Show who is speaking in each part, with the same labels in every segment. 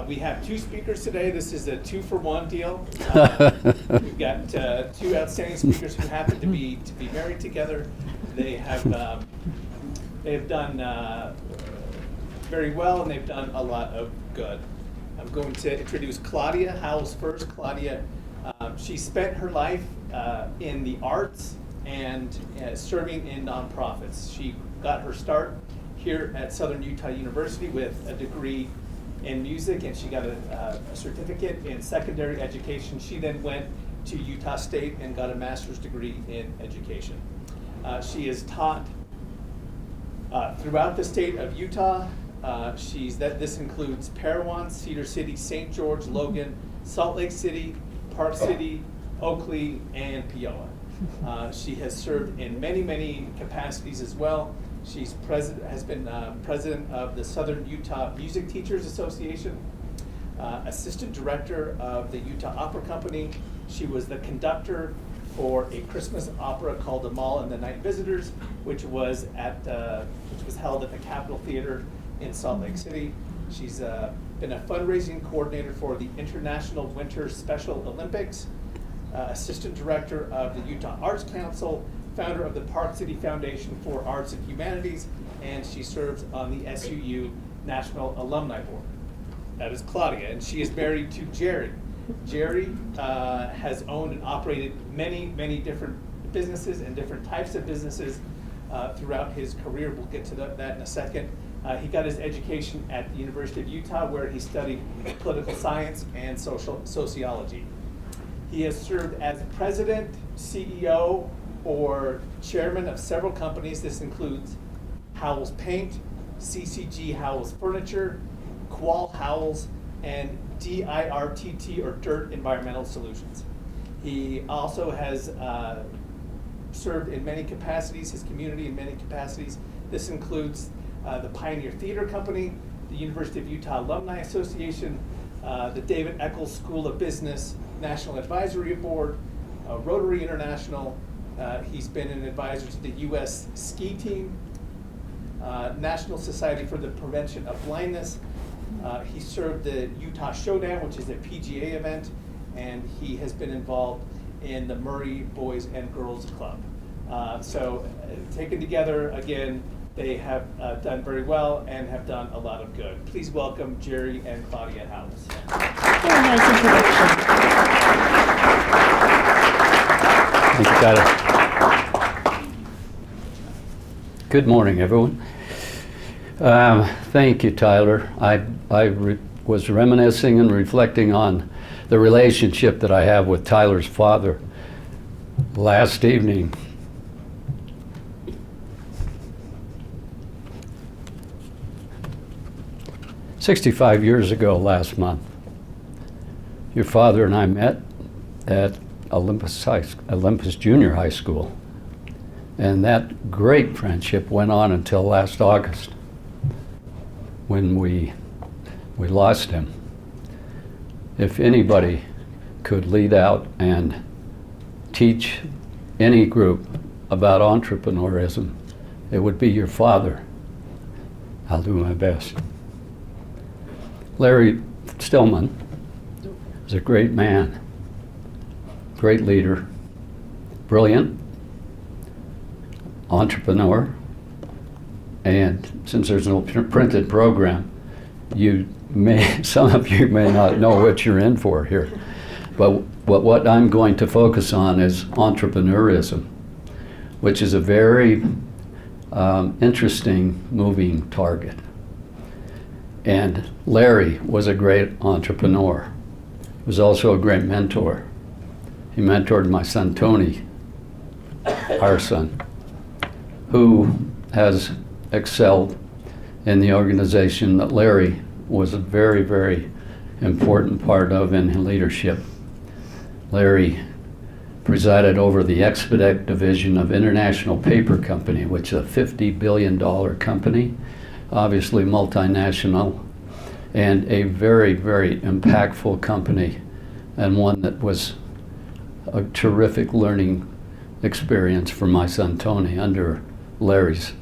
Speaker 1: We have two speakers today. This is a 2-for-1 deal. We've got two outstanding speakers who happen to be married together. They have done very well, and they've done a lot of good. I'm going to introduce Claudia Howells first. Claudia, she spent her life in the arts and serving in nonprofits. She got her start here at Southern Utah University with a degree in music, and she got a certificate in secondary education. She then went to Utah State and got a master's degree in education. She has taught throughout the state of Utah. This includes Parowan, Cedar City, St. George, Logan, Salt Lake City, Park City, Oakley, and Peoa. She has served in many capacities as well. She's has been president of the Southern Utah Music Teachers Association, assistant director of the Utah Opera Company. She was the conductor for a Christmas opera called Amal and the Night Visitors, which was held at the Capitol Theater in Salt Lake City. She's been a fundraising coordinator for the International Winter Special Olympics, assistant director of the Utah Arts Council, founder of the Park City Foundation for Arts and Humanities, and she serves on the SUU National Alumni Board. That is Claudia, and she is married to Jerry. Jerry has owned and operated many different businesses and different types of businesses throughout his career. We'll get to that in a second. He got his education at the University of Utah, where he studied political science and sociology. He has served as president, CEO, or chairman of several companies. This includes Howells Paint, CCG Howells Furniture, Qual Howells, and DIRTT, or Dirt Environmental Solutions. He also has served in many capacities, his community in many capacities. This includes the Pioneer Theater Company, the University of Utah Alumni Association, the David Eccles School of Business National Advisory Board, Rotary International. He's been an advisor to the U.S. Ski Team, National Society for the Prevention of Blindness. He served the Utah Showdown, which is a PGA event, and he has been involved in the Murray Boys and Girls Club. So taken together, again, they have done very well and have done a lot of good. Please welcome Jerry and Claudia Howells.
Speaker 2: Very nice introduction.
Speaker 3: Thank you, Tyler. Good morning, everyone. Thank you, Tyler. I was reminiscing and reflecting on the relationship that I have with Tyler's father last evening. "65 years ago last month, your father and I met at Olympus Junior High School, and that great friendship went on until last August, when we lost him. If anybody could lead out and teach any group about entrepreneurism, it would be your father. I'll do my best. Larry Stillman is a great man, great leader, brilliant entrepreneur, and since there's no printed program, some of you may not know what you're in for here. But what I'm going to focus on is entrepreneurism, which is a very interesting moving target. And Larry was a great entrepreneur. He was also a great mentor. He mentored my son Tony, our son, who has excelled in the organization that Larry was a very important part of in leadership. Larry presided over the Expedite division of International Paper Company, which is a $50 billion company, obviously multinational, and a very impactful company, and one that was a terrific learning experience for my son Tony under Larry's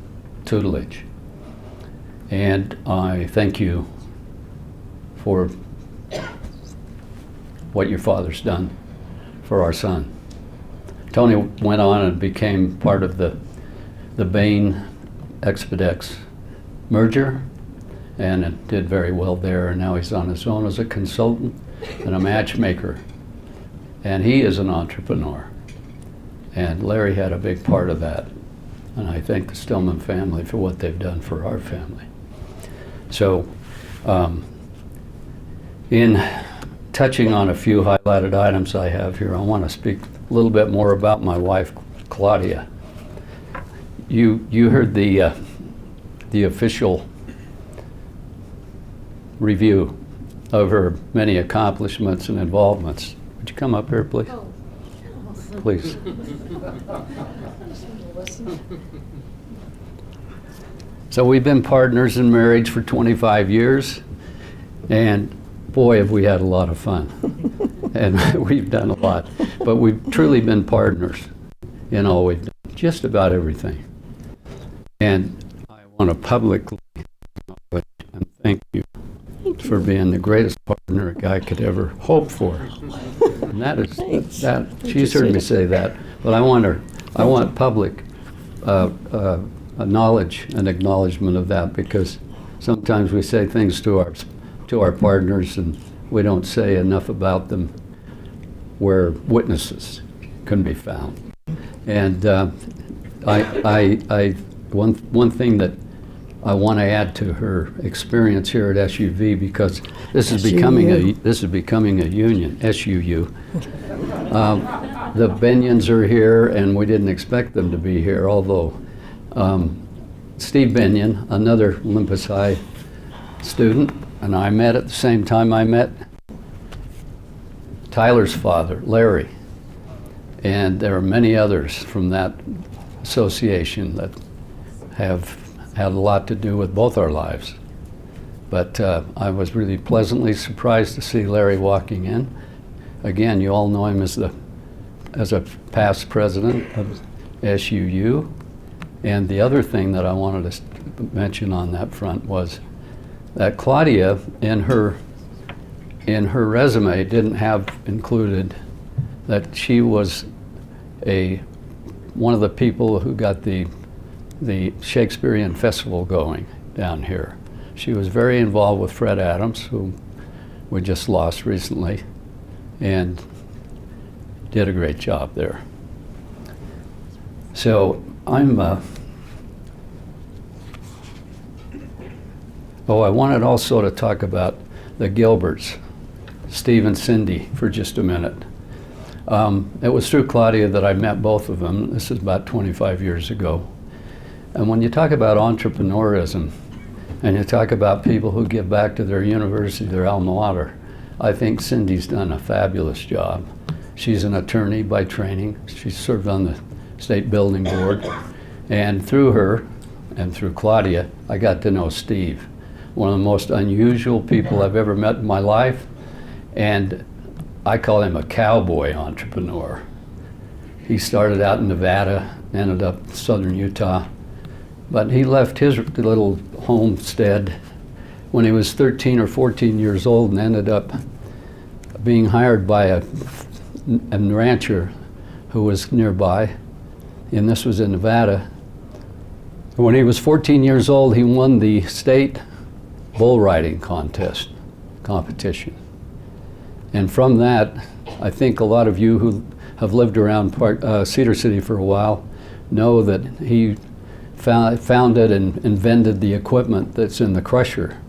Speaker 3: tutelage. And I thank you for what your father's done for our son. Tony went on and became part of the Bain Expedex merger, and it did very well there, and now he's on his own as a consultant and a matchmaker. And he is an entrepreneur. And Larry had a big part of that. And I thank the Stillman family for what they've done for our family. So, in touching on a few highlighted items I have here, I want to speak a little bit more about my wife, Claudia. You heard the official review of her many accomplishments and involvements. Would you come up here, please?
Speaker 2: Oh.
Speaker 3: Please. So we've been partners in marriage for 25 years, and boy, have we had a lot of fun. And we've done a lot. But we've truly been partners in all we've done, just about everything. And I want to publicly acknowledge and thank you for being the greatest partner a guy could ever hope for. And that is,
Speaker 2: Thanks.
Speaker 3: that, she's heard me say that, but I want public knowledge and acknowledgement of that, because sometimes we say things to our partners and we don't say enough about them where witnesses can be found. And one thing that I want to add to her experience here at SUV, because this is becoming a union, SUU. The Benions are here, and we didn't expect them to be here, although Steve Benion, another Olympus High student, and I met at the same time I met Tyler's father, Larry. And there are many others from that association that have had a lot to do with both our lives. But I was really pleasantly surprised to see Larry walking in. Again, you all know him as a past president of SUU. And the other thing that I wanted to mention on that front was that Claudia, in her resume, didn't have included that she was one of the people who got the Shakespeare Festival going down here. She was very involved with Fred Adams, who we just lost recently, and did a great job there. So I wanted also to talk about the Gilberts, Steve and Cindy, for just a minute. It was through Claudia that I met both of them. This is about 25 years ago. And when you talk about entrepreneurism, and you talk about people who give back to their university, their alma mater, I think Cindy's done a fabulous job. She's an attorney by training. She served on the State Building Board. And through her, and through Claudia, I got to know Steve, one of the most unusual people I've ever met in my life. And I call him a cowboy entrepreneur. He started out in Nevada, ended up in southern Utah, but he left his little homestead when he was 13 or 14 years old and ended up being hired by a rancher who was nearby, and this was in Nevada. When he was 14 years old, he won the state bull riding competition. And from that, I think a lot of you who have lived around Cedar City for a while know that he founded and invented the equipment that's in the crusher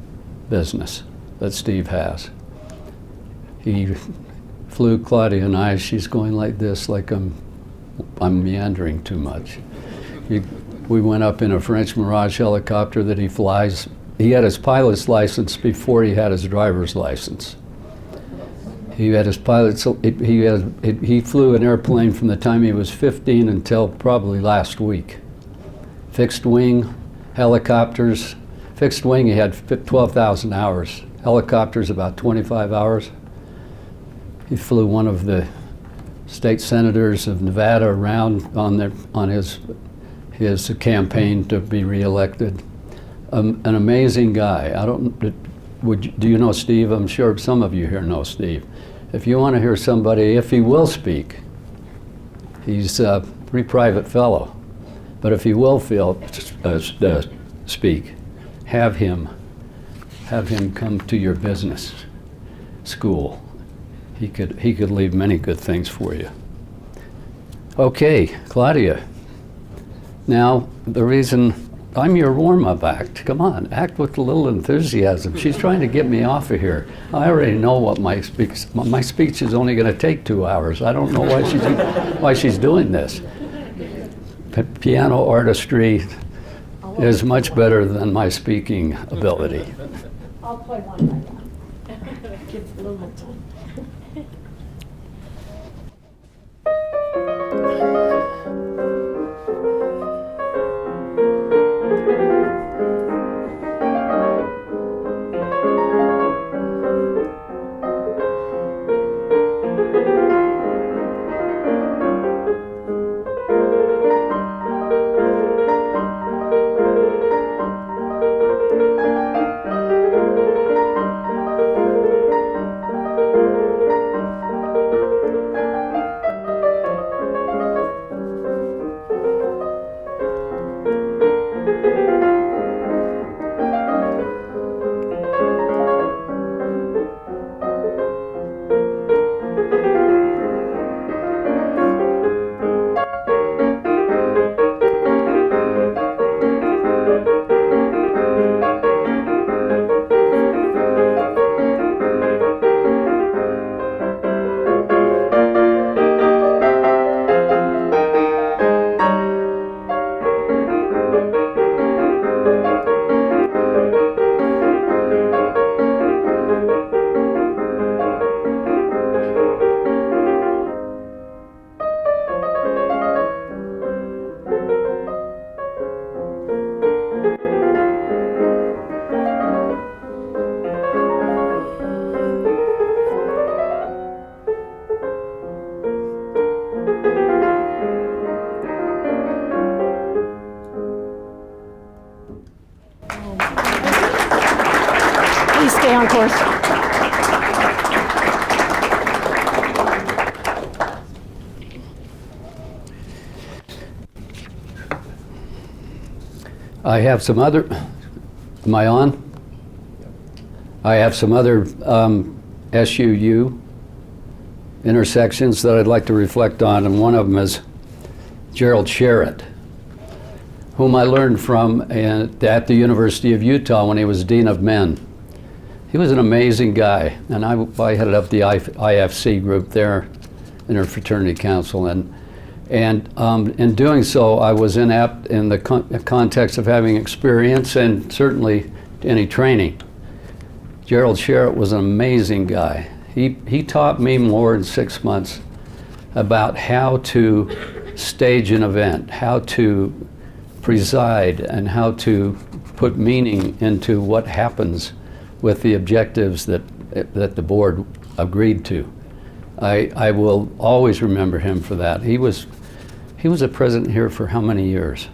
Speaker 3: business that Steve has. He flew Claudia and I, she's going like this, like I'm meandering too much. We went up in a French Mirage helicopter that he flies. He had his pilot's license before he had his driver's license. He had his pilot's, he flew an airplane from the time he was 15 until probably last week. Fixed wing, helicopters. Fixed wing, he had 12,000 hours. Helicopters, about 25 hours. He flew one of the state senators of Nevada around on his campaign to be reelected. An amazing guy. do you know Steve? I'm sure some of you here know Steve. If you want to hear somebody, if he will speak, he's a pretty private fellow, but if he will speak, have him come to your business school. He could leave many good things for you. Okay, Claudia. Now, the reason I'm your warm-up act. Come on, act with a little enthusiasm. She's trying to get me off of here. I already know what my speech is only going to take 2 hours. I don't know why she's doing this. Piano artistry is much better than my speaking ability.
Speaker 2: I'll play one by one. Give a little more time. Please stay on course.
Speaker 3: I have some other, am I on? I have some other SUU intersections that I'd like to reflect on, and one of them is Gerald Sherritt, whom I learned from at the University of Utah when he was Dean of Men. He was an amazing guy, and I headed up the IFC group there, Interfraternity Council, and in doing so, I was inept in the context of having experience and certainly any training. Gerald Sherritt was an amazing guy. He taught me more in 6 months about how to stage an event, how to preside, and how to put meaning into what happens with the objectives that the board agreed to. I will always remember him for that. He was a president here for how many years?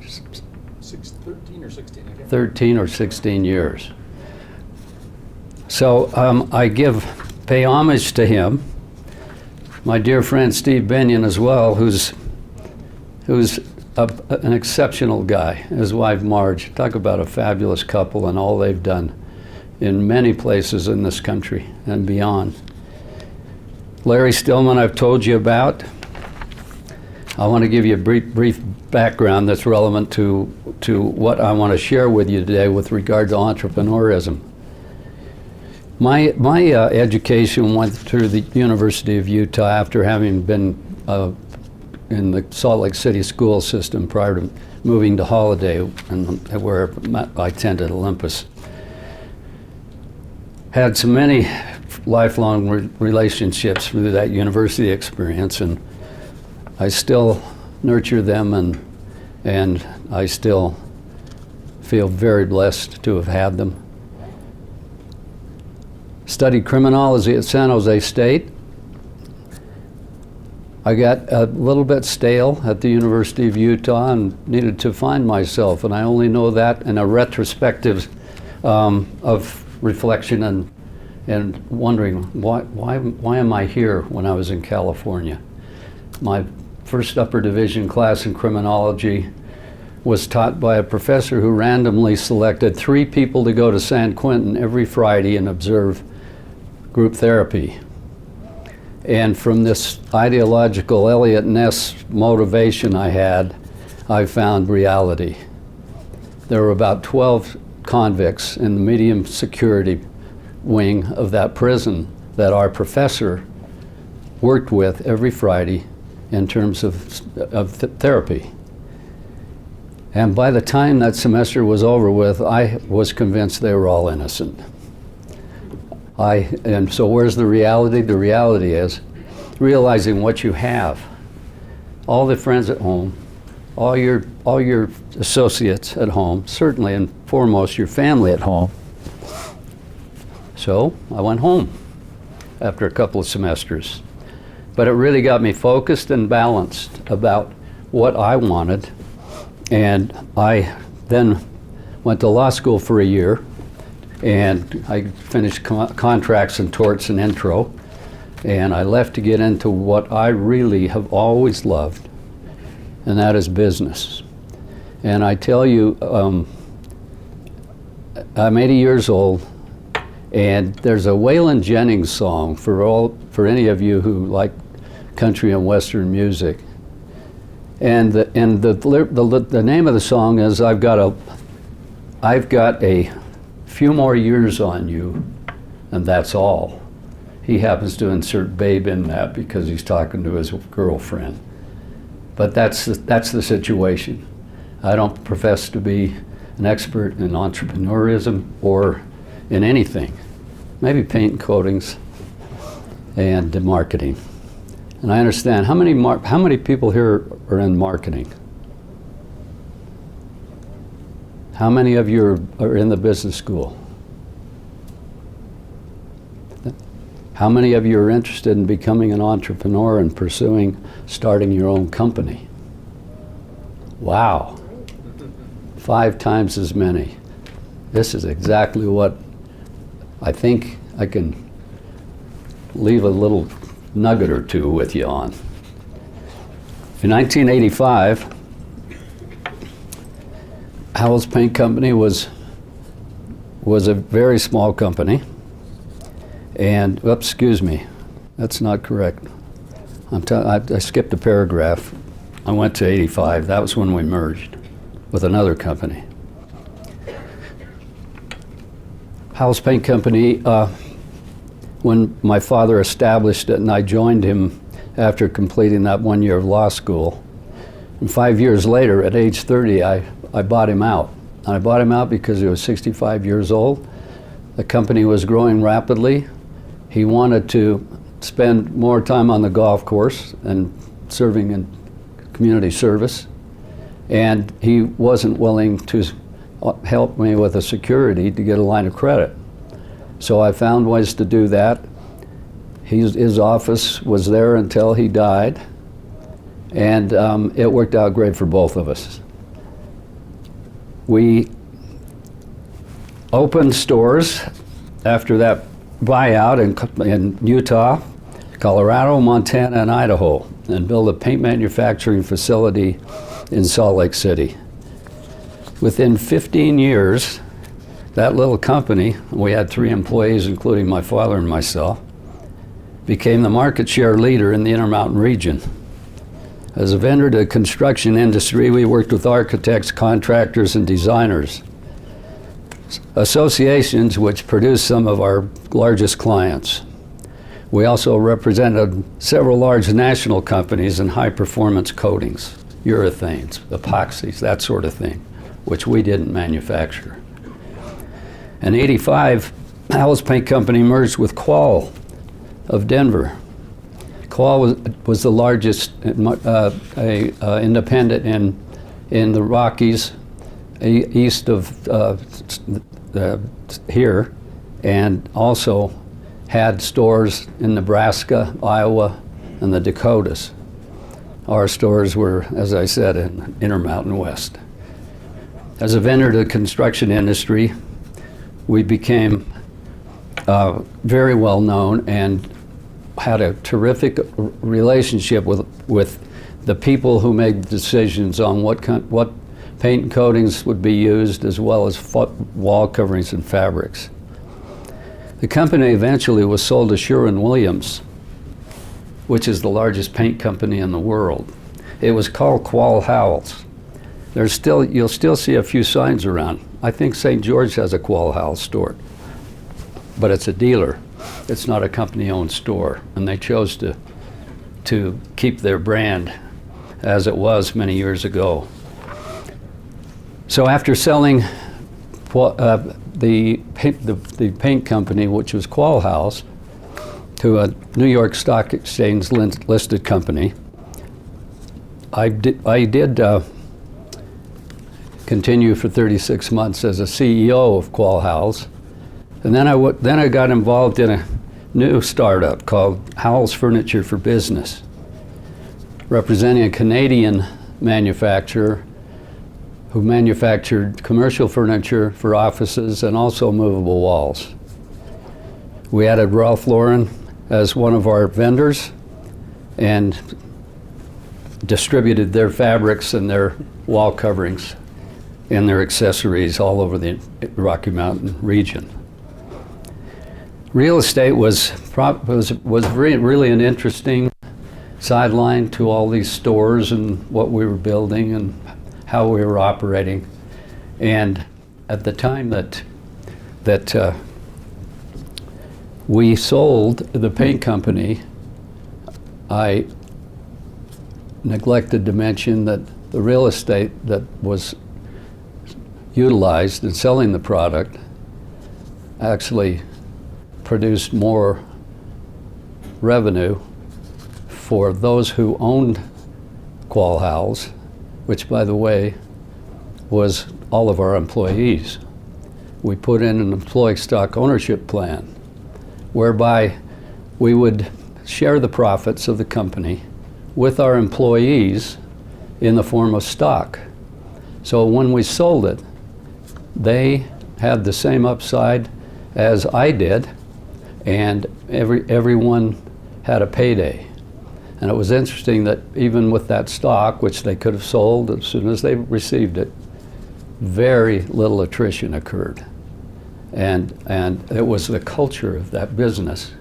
Speaker 4: 13 or 16.
Speaker 3: 13 or 16 years. So I pay homage to him. My dear friend Steve Benyon as well, who's an exceptional guy. His wife Marge, talk about a fabulous couple and all they've done in many places in this country and beyond. Larry Stillman, I've told you about. I want to give you a brief background that's relevant to what I want to share with you today with regard to entrepreneurism. My education went through the University of Utah after having been in the Salt Lake City school system prior to moving to Holiday, and where I attended Olympus. Had so many lifelong relationships through that university experience, and I still nurture them, and I still feel very blessed to have had them. Studied criminology at San Jose State. I got a little bit stale at the University of Utah and needed to find myself, and I only know that in a retrospective of reflection and wondering why am I here when I was in California. My first upper division class in criminology was taught by a professor who randomly selected 3 people to go to San Quentin every Friday and observe group therapy. And from this ideological Eliot Ness motivation I found reality. There were about 12 convicts in the medium security wing of that prison that our professor worked with every Friday in terms of therapy. And by the time that semester was over with, I was convinced they were all innocent. And so where's the reality? The reality is realizing what you have. All the friends at home, all your associates at home, certainly and foremost your family at home. So I went home after a couple of semesters. But it really got me focused and balanced about what I wanted. And I then went to law school for a year, and I finished contracts and torts and intro, and I left to get into what I really have always loved, and that is business. And I tell you, I'm 80 years old, and there's a Waylon Jennings song for any of you who like country and western music. And the name of the song is I've got a few more years on you, and that's all. He happens to insert babe in that because he's talking to his girlfriend. But that's the situation. I don't profess to be an expert in entrepreneurism or in anything. Maybe paint and coatings and marketing. And I understand, how many people here are in marketing? How many of you are in the business school? How many of you are interested in becoming an entrepreneur and starting your own company? Wow. 5 times as many. This is exactly what I think I can leave a little nugget or two with you on. In 1985, Howells Paint Company was a very small company, and excuse me, that's not correct. I skipped a paragraph. I went to 85. That was when we merged with another company. Howells Paint Company, when my father established it and I joined him after completing that 1 year of law school, and 5 years later, at age 30, I bought him out. And I bought him out because he was 65 years old. The company was growing rapidly. He wanted to spend more time on the golf course and serving in community service. And he wasn't willing to help me with a security to get a line of credit. So I found ways to do that. His office was there until he died, and it worked out great for both of us. We opened stores after that buyout in Utah, Colorado, Montana, and Idaho, and built a paint manufacturing facility in Salt Lake City. Within 15 years, that little company, we had 3 employees, including my father and myself, became the market share leader in the Intermountain region. As a vendor to the construction industry, we worked with architects, contractors, and designers, associations which produced some of our largest clients. We also represented several large national companies in high-performance coatings, urethanes, epoxies, that sort of thing, which we didn't manufacture. In '85, Howells Paint Company merged with Qual of Denver. Qual was the largest independent in the Rockies, east of here, and also had stores in Nebraska, Iowa, and the Dakotas. Our stores were, as I said, in Intermountain West. As a vendor to the construction industry, we became very well known and had a terrific relationship with the people who made decisions on what paint and coatings would be used, as well as wall coverings and fabrics. The company eventually was sold to Sherwin-Williams, which is the largest paint company in the world. It was called Claudia Howells. You'll still see a few signs around. I think St. George has a Claudia Howells store, but it's a dealer. It's not a company-owned store, and they chose to keep their brand as it was many years ago. So after selling the paint company, which was Claudia Howells, to a New York Stock Exchange listed company, I did continue for 36 months as a CEO of Claudia Howells, and then I got involved in a new startup called Howells Furniture for Business, representing a Canadian manufacturer who manufactured commercial furniture for offices and also movable walls. We added Ralph Lauren as one of our vendors and distributed their fabrics and their wall coverings and their accessories all over the Rocky Mountain region. Real estate was really an interesting sideline to all these stores and what we were building and how we were operating. And at the time that we sold the paint company, I neglected to mention that the real estate that was utilized in selling the product actually produced more revenue for those who owned Claudia Howells, which, by the way, was all of our employees. We put in an employee stock ownership plan whereby we would share the profits of the company with our employees in the form of stock. So when we sold it, they had the same upside as I did, and everyone had a payday. And it was interesting that even with that stock, which they could have sold as soon as they received it, very little attrition occurred. And it was the culture of that business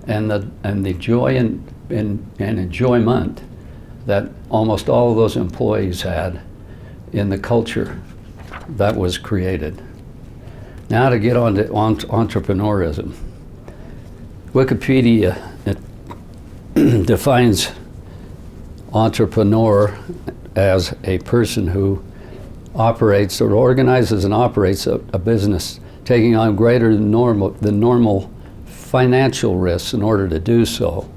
Speaker 3: and the joy and enjoyment that almost all of those employees had in the culture that was created. Now to get on to entrepreneurism. Wikipedia defines entrepreneur as a person who operates or organizes and operates a business taking on greater than normal financial risks in order to do so.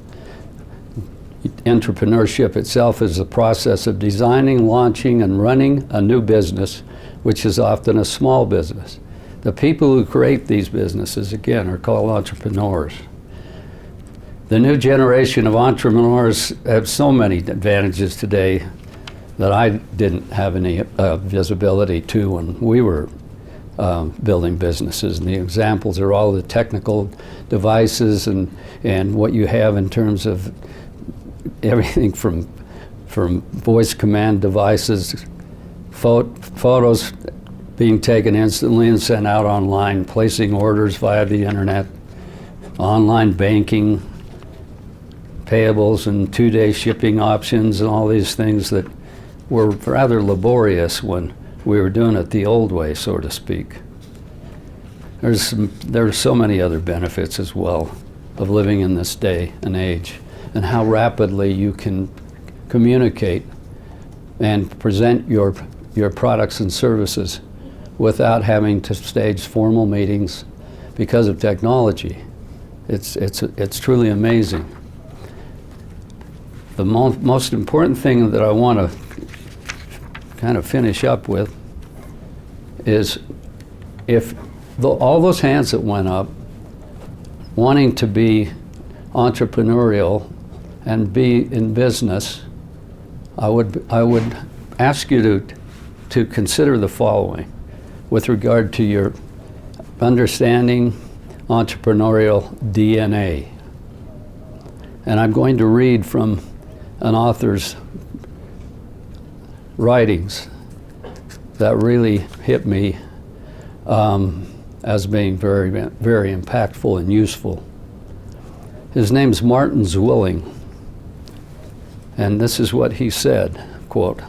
Speaker 3: Entrepreneurship itself is the process of designing, launching, and running a new business, which is often a small business. The people who create these businesses, again, are called entrepreneurs. The new generation of entrepreneurs have so many advantages today that I didn't have any visibility to when we were building businesses. And the examples are all the technical devices and what you have in terms of everything from voice command devices, photos being taken instantly and sent out online, placing orders via the internet, online banking, payables and 2-day shipping options, and all these things that were rather laborious when we were doing it the old way, so to speak. There are so many other benefits as well of living in this day and age, and how rapidly you can communicate and present your products and services without having to stage formal meetings because of technology. It's truly amazing. The most important thing that I want to kind of finish up with is if all those hands that went up wanting to be entrepreneurial and be in business, I would ask you to consider the following with regard to understanding entrepreneurial DNA. And I'm going to read from an author's writings that really hit me as being very, very impactful and useful. His name's Martin Zwilling, and this is what he said, quote,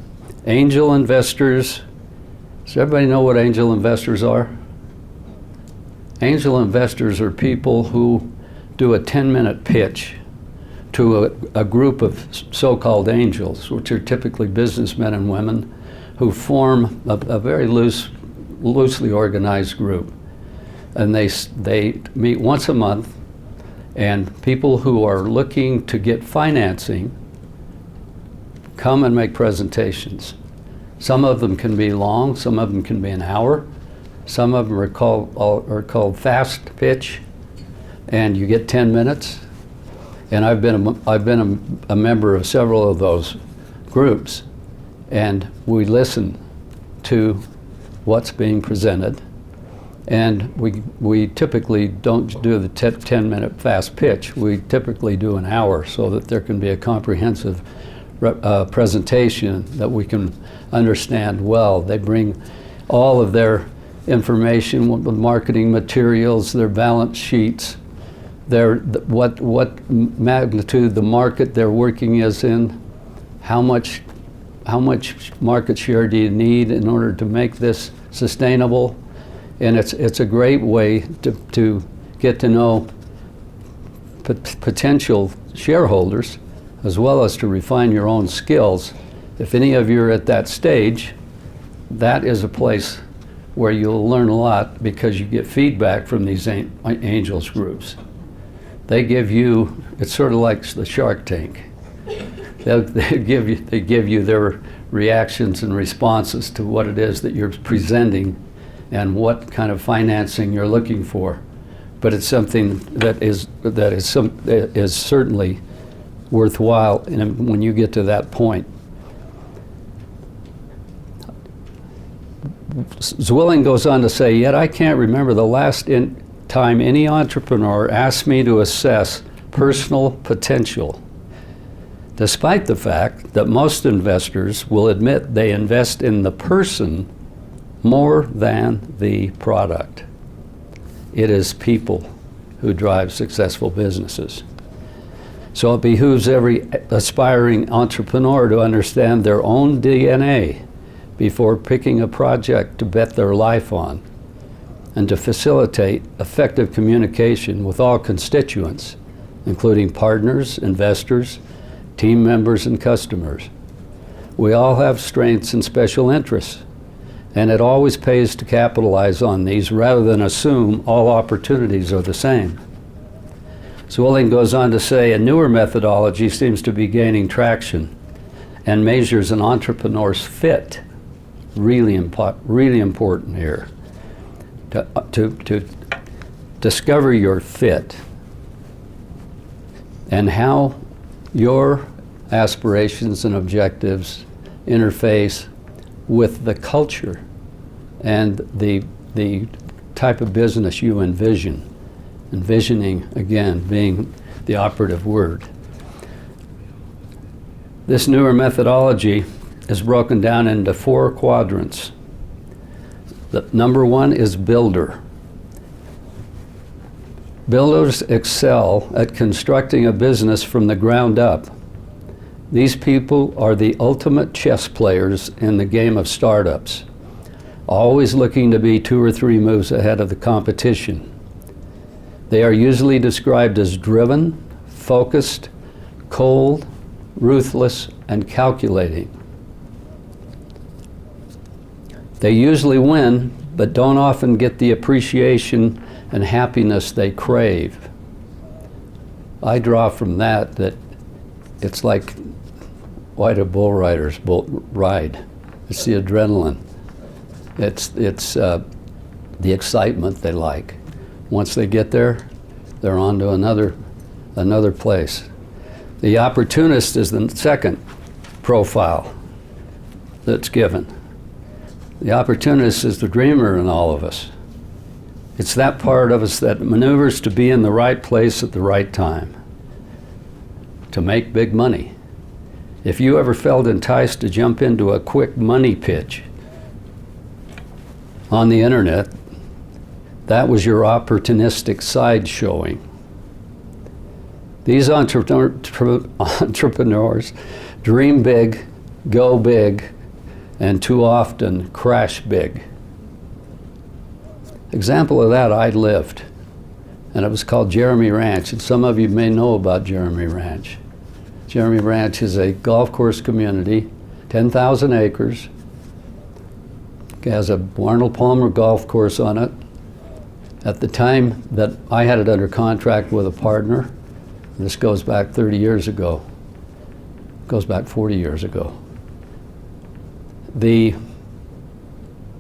Speaker 3: "Angel investors," does everybody know what angel investors are? Angel investors are people who do a 10-minute pitch to a group of so-called angels, which are typically businessmen and women who form a very loosely organized group. And they meet once a month, and people who are looking to get financing come and make presentations. Some of them can be long, some of them can be an hour, some of them are called fast pitch, and you get 10 minutes. And I've been a member of several of those groups, and we listen to what's being presented, and we typically don't do the 10-minute fast pitch. We typically do an hour so that there can be a comprehensive presentation that we can understand well. They bring all of their information, marketing materials, their balance sheets, what magnitude the market they're working is in, how much market share do you need in order to make this sustainable. And it's a great way to get to know potential shareholders, as well as to refine your own skills. If any of you are at that stage, that is a place where you'll learn a lot, because you get feedback from these angels groups. They give you, it's sort of like the Shark Tank. They give you their reactions and responses to what it is that you're presenting and what kind of financing you're looking for. But it's something that is certainly worthwhile when you get to that point. Zwilling goes on to say, "Yet I can't remember the last time any entrepreneur asked me to assess personal potential, despite the fact that most investors will admit they invest in the person more than the product. It is people who drive successful businesses." So it behooves every aspiring entrepreneur to understand their own DNA before picking a project to bet their life on, and to facilitate effective communication with all constituents, including partners, investors, team members, and customers. We all have strengths and special interests, and it always pays to capitalize on these rather than assume all opportunities are the same. Zwilling goes on to say, a newer methodology seems to be gaining traction and measures an entrepreneur's fit. Really important here. To discover your fit and how your aspirations and objectives interface with the culture and the type of business you envision. Envisioning, again, being the operative word. This newer methodology is broken down into 4 quadrants. The number 1 is builder. Builders excel at constructing a business from the ground up. These people are the ultimate chess players in the game of startups, always looking to be 2 or 3 moves ahead of the competition. They are usually described as driven, focused, cold, ruthless, and calculating. They usually win, but don't often get the appreciation and happiness they crave. I draw from that it's like why do bull riders ride? It's the adrenaline. It's the excitement they like. Once they get there, they're on to another place. The opportunist is the second profile that's given. The opportunist is the dreamer in all of us. It's that part of us that maneuvers to be in the right place at the right time, to make big money. If you ever felt enticed to jump into a quick money pitch on the internet, that was your opportunistic side showing. These entrepreneurs dream big, go big, and too often crash big. Example of that I lived, and it was called Jeremy Ranch, and some of you may know about Jeremy Ranch. Jeremy Ranch is a golf course community, 10,000 acres. It has a Arnold Palmer golf course on it. At the time that I had it under contract with a partner, this goes back 30 years ago, goes back 40 years ago.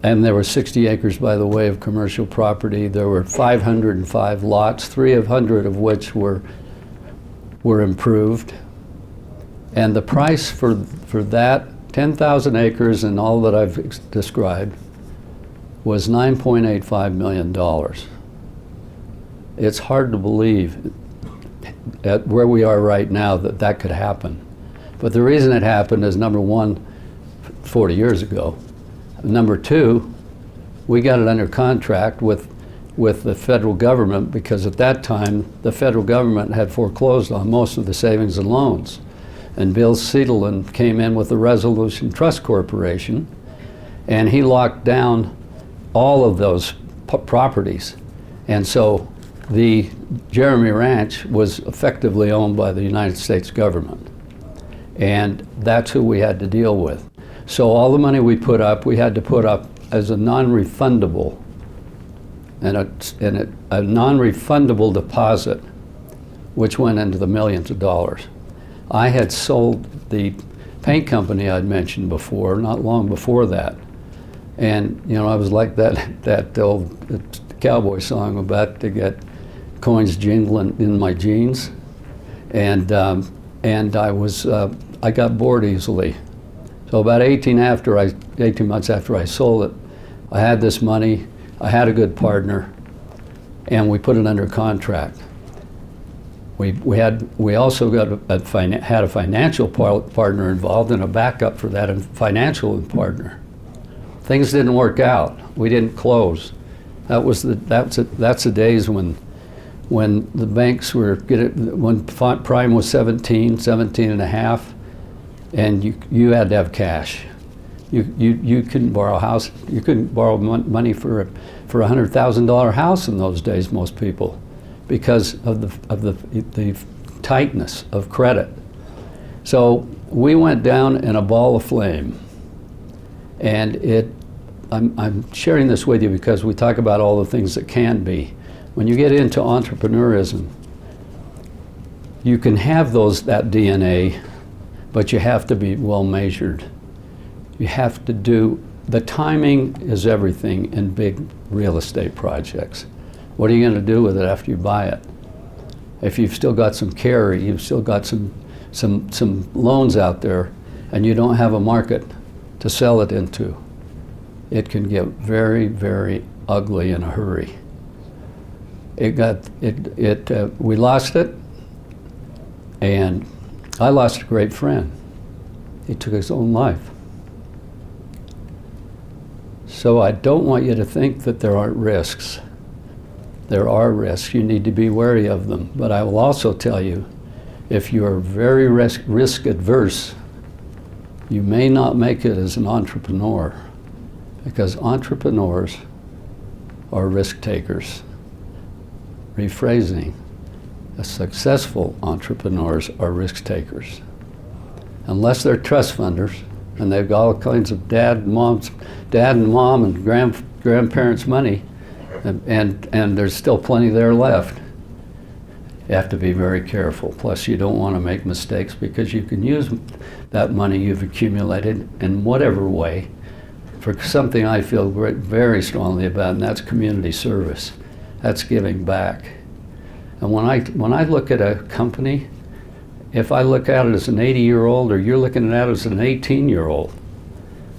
Speaker 3: And there were 60 acres, by the way, of commercial property. There were 505 lots, 300 of which were improved. And the price for that 10,000 acres and all that I've described was $9.85 million. It's hard to believe at where we are right now that that could happen. But the reason it happened is, number one, 40 years ago. Number two, we got it under contract with the federal government, because at that time the federal government had foreclosed on most of the savings and loans. And Bill Seidelin came in with the Resolution Trust Corporation, and he locked down all of those properties. And so the Jeremy Ranch was effectively owned by the United States government. And that's who we had to deal with. So all the money we put up, we had to put up as a non-refundable, and a non-refundable deposit, which went into the millions of dollars. I had sold the paint company I'd mentioned before, not long before that. And you know, I was like that old cowboy song, about to get coins jingling in my jeans. And I got bored easily. So about 18 months after I sold it, I had this money, I had a good partner, and we put it under contract. We also had a financial partner involved, and a backup for that financial partner. Things didn't work out. We didn't close. That's the days when the banks were when prime was 17 and a half. And you had to have cash. You couldn't borrow you couldn't borrow money for a $100,000 house in those days, most people, because of the tightness of credit. So we went down in a ball of flame, and I'm sharing this with you because we talk about all the things that can be. When you get into entrepreneurism, you can have that DNA, but you have to be well measured. You have to the timing is everything in big real estate projects. What are you going to do with it after you buy it? If you've still got some carry, you've still got some loans out there, and you don't have a market to sell it into, it can get very, very ugly in a hurry. We lost it, and I lost a great friend. He took his own life. So I don't want you to think that there aren't risks. There are risks. You need to be wary of them. But I will also tell you, if you're very risk adverse, you may not make it as an entrepreneur, because entrepreneurs are risk takers. Rephrasing, successful entrepreneurs are risk takers. Unless they're trust funders and they've got all kinds of dad and mom and grandparents' money, and there's still plenty there left, you have to be very careful. Plus, you don't want to make mistakes, because you can use that money you've accumulated in whatever way for something I feel very strongly about, and that's community service. That's giving back. And when I look at a company, if I look at it as an 80-year-old or you're looking at it as an 18-year-old,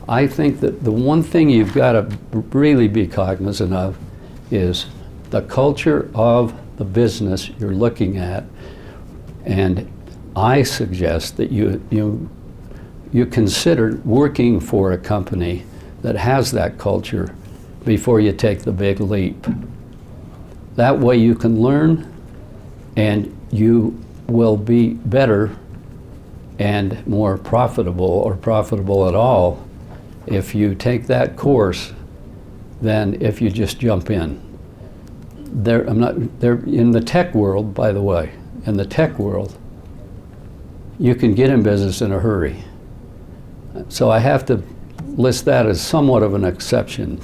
Speaker 3: I think that the one thing you've got to really be cognizant of is the culture of the business you're looking at, and I suggest that you consider working for a company that has that culture before you take the big leap. That way you can learn, and you will be better and more profitable, or profitable at all, if you take that course than if you just jump in. There in the tech world, by the way, in the tech world, you can get in business in a hurry. So I have to list that as somewhat of an exception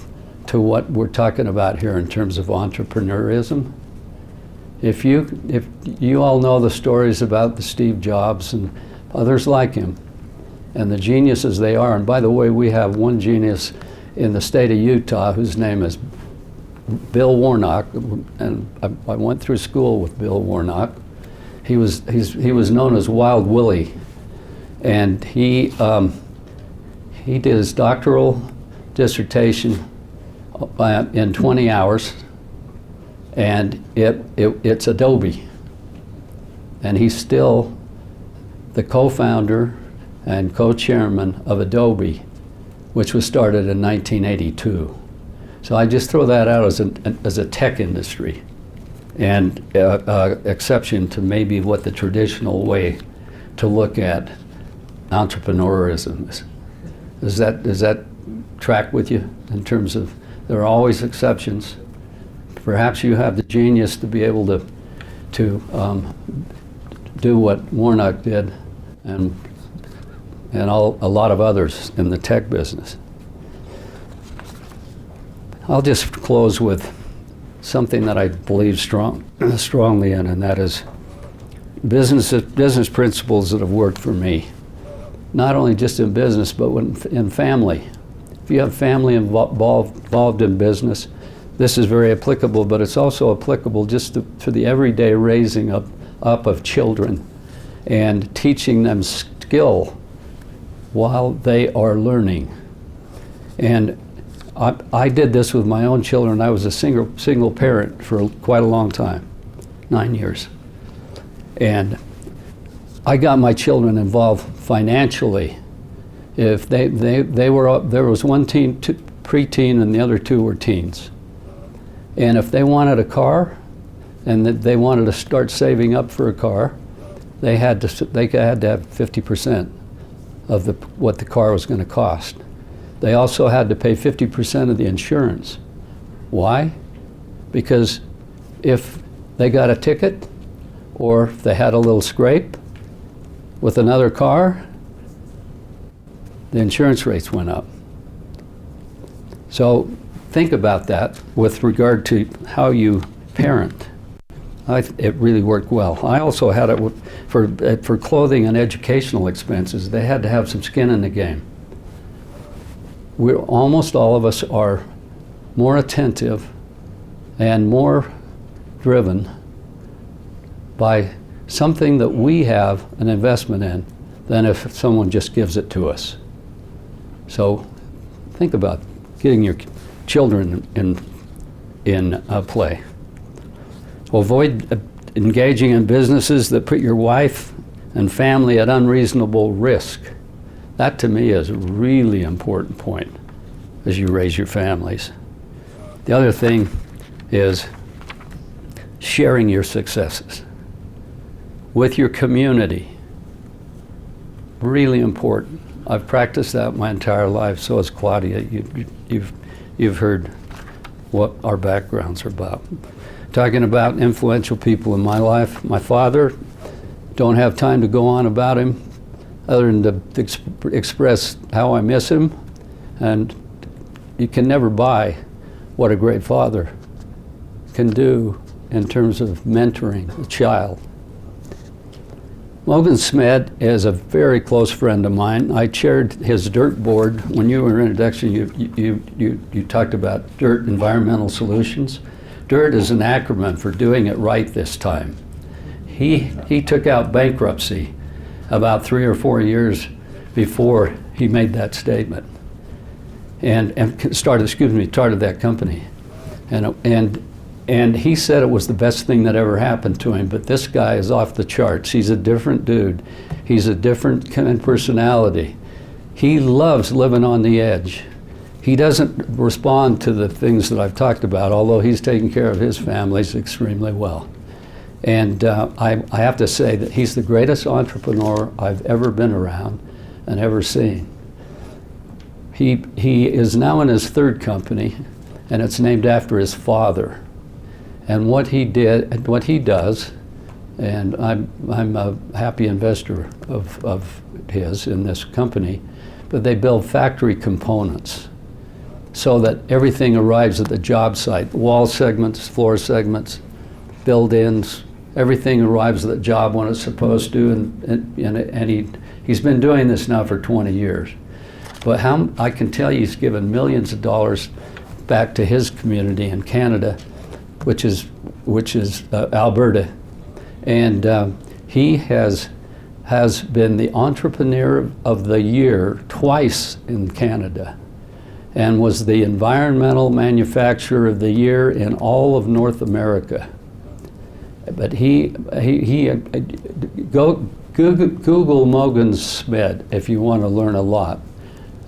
Speaker 3: to what we're talking about here in terms of entrepreneurism. If you all know the stories about the Steve Jobs and others like him, and the geniuses they are, and by the way, we have one genius in the state of Utah whose name is Bill Warnock, and I went through school with Bill Warnock. He was known as Wild Willie, and he did his doctoral dissertation in 20 hours, and it's Adobe, and he's still the co-founder and co-chairman of Adobe, which was started in 1982. So I just throw that out as a tech industry, and exception to maybe what the traditional way to look at entrepreneurism is. Does that track with you in terms of there are always exceptions? Perhaps you have the genius to be able to do what Warnock did, and a lot of others in the tech business. I'll just close with something that I believe strongly in, and that is business principles that have worked for me, not only just in business, but in family. If you have family involved in business, this is very applicable, but it's also applicable just to the everyday raising up of children and teaching them skill while they are learning. And I did this with my own children. I was a single parent for quite a long time, 9 years. And I got my children involved financially. If they were, there was one preteen and the other two were teens. And if they wanted a car and that they wanted to start saving up for a car, they had to have 50% of what the car was going to cost. They also had to pay 50% of the insurance. Why? Because if they got a ticket, or if they had a little scrape with another car, the insurance rates went up. So think about that with regard to how you parent. It really worked well. I also had it for clothing and educational expenses. They had to have some skin in the game. Almost all of us are more attentive and more driven by something that we have an investment in than if someone just gives it to us. So think about getting your children in play. Avoid engaging in businesses that put your wife and family at unreasonable risk. That to me is a really important point as you raise your families. The other thing is sharing your successes with your community. Really important. I've practiced that my entire life, so has Claudia. You've heard what our backgrounds are about. Talking about influential people in my life, my father, don't have time to go on about him other than to express how I miss him, and you can never buy what a great father can do in terms of mentoring a child. Logan Smed is a very close friend of mine. I chaired his DIRT board. When you were in introduction, you talked about DIRT, Environmental Solutions. DIRT is an acronym for doing it right this time. He took out bankruptcy about 3 or 4 years before he made that statement, and started that company. And And he said it was the best thing that ever happened to him, but this guy is off the charts. He's a different dude. He's a different kind of personality. He loves living on the edge. He doesn't respond to the things that I've talked about, although he's taking care of his families extremely well. And I have to say that he's the greatest entrepreneur I've ever been around and ever seen. He is now in his third company, and it's named after his father. And what he did, and what he does, and I'm a happy investor of his in this company, but they build factory components so that everything arrives at the job site. Wall segments, floor segments, build-ins, everything arrives at the job when it's supposed to, and he's been doing this now for 20 years. But I can tell you he's given millions of dollars back to his community in Canada, which is Alberta. And he has been the Entrepreneur of the Year twice in Canada, and was the Environmental Manufacturer of the Year in all of North America. But go Google Mogen Smed if you want to learn a lot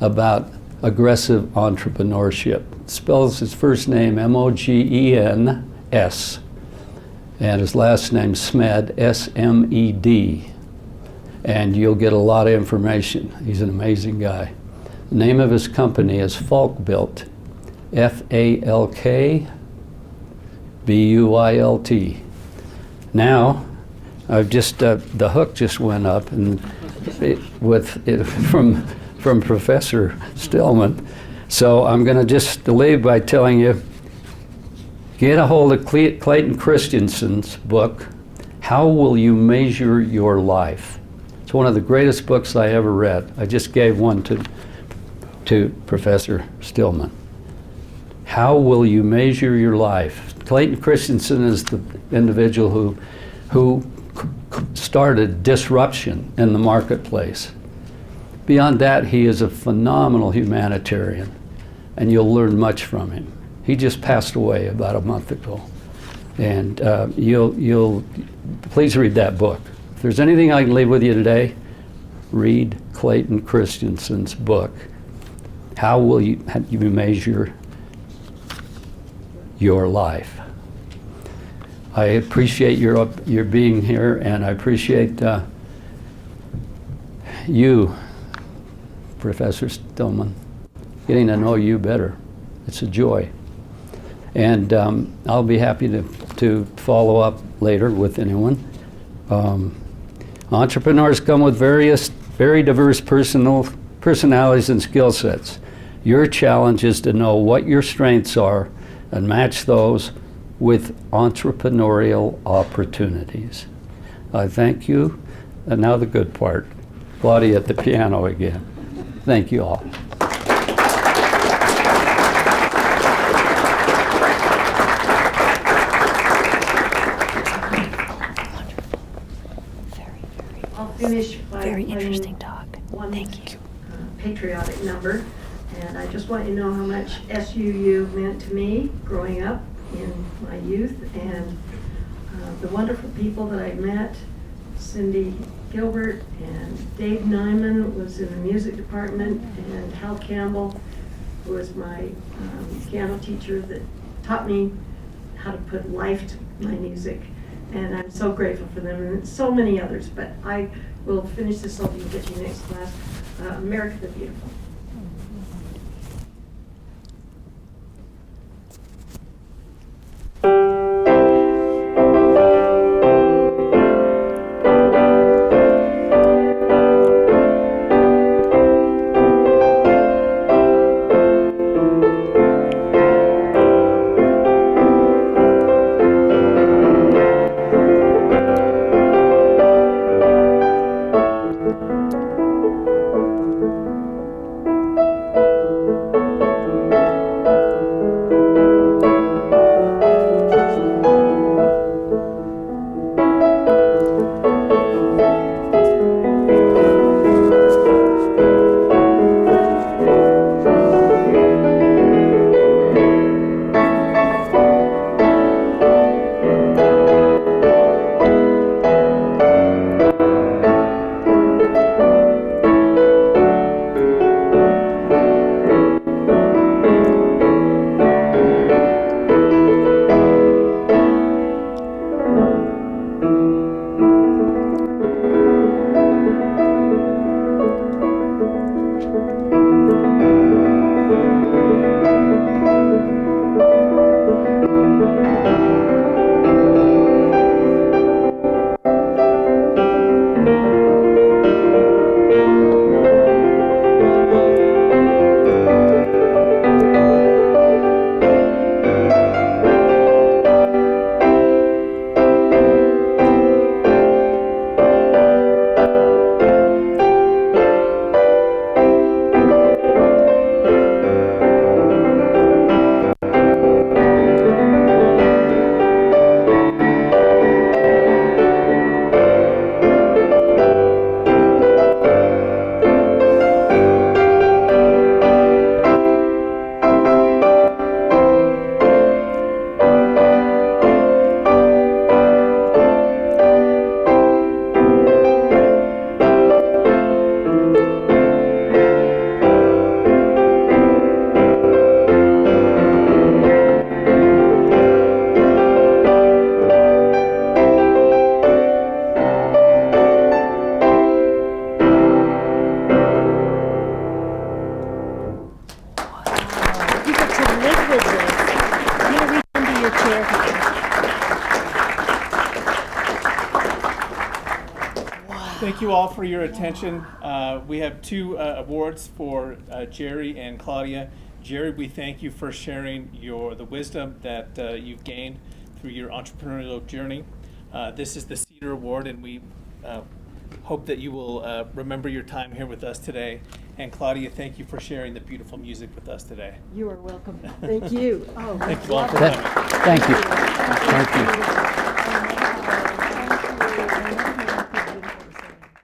Speaker 3: about aggressive entrepreneurship. Spells his first name M-O-G-E-N-S, and his last name Smed, S-M-E-D. And you'll get a lot of information. He's an amazing guy. The name of his company is Falkbuilt, F-A-L-K-B-U-I-L-T. Now, I've just the hook just went up, and from Professor Stillman. So I'm going to just leave by telling you, get a hold of Clayton Christensen's book, How Will You Measure Your Life? It's one of the greatest books I ever read. I just gave one to Professor Stillman. How will you measure your life? Clayton Christensen is the individual who started disruption in the marketplace. Beyond that, he is a phenomenal humanitarian, and you'll learn much from him. He just passed away about a month ago, and you'll please read that book. If there's anything I can leave with you today, read Clayton Christensen's book, How Will You Measure Your Life? I appreciate your being here, and I appreciate you, Professor Stillman, getting to know you better. It's a joy. And I'll be happy to follow up later with anyone. Entrepreneurs come with very diverse personalities and skill sets. Your challenge is to know what your strengths are and match those with entrepreneurial opportunities. I thank you. And now the good part. Claudia at the piano again. Thank you all.
Speaker 2: I'll finish by
Speaker 4: Very
Speaker 2: playing
Speaker 4: interesting talk.
Speaker 2: one
Speaker 4: Thank you.
Speaker 2: patriotic number. And I just want you to know how much SUU meant to me growing up in my youth, and the wonderful people that I met. Cindy Gilbert and Dave Nyman was in the music department, and Hal Campbell, who was my piano teacher that taught me how to put life to my music. And I'm so grateful for them, and so many others. But I will finish this off and get you next class. America the Beautiful.
Speaker 1: Thank you all for your attention. We have two awards for Jerry and Claudia. Jerry, we thank you for sharing the wisdom that you've gained through your entrepreneurial journey. This is the Cedar Award, and we hope that you will remember your time here with us today. And Claudia, thank you for sharing the beautiful music with us today.
Speaker 4: You are welcome. Thank you. Oh,
Speaker 1: Thank you all for coming.
Speaker 3: Thank you. Thank you.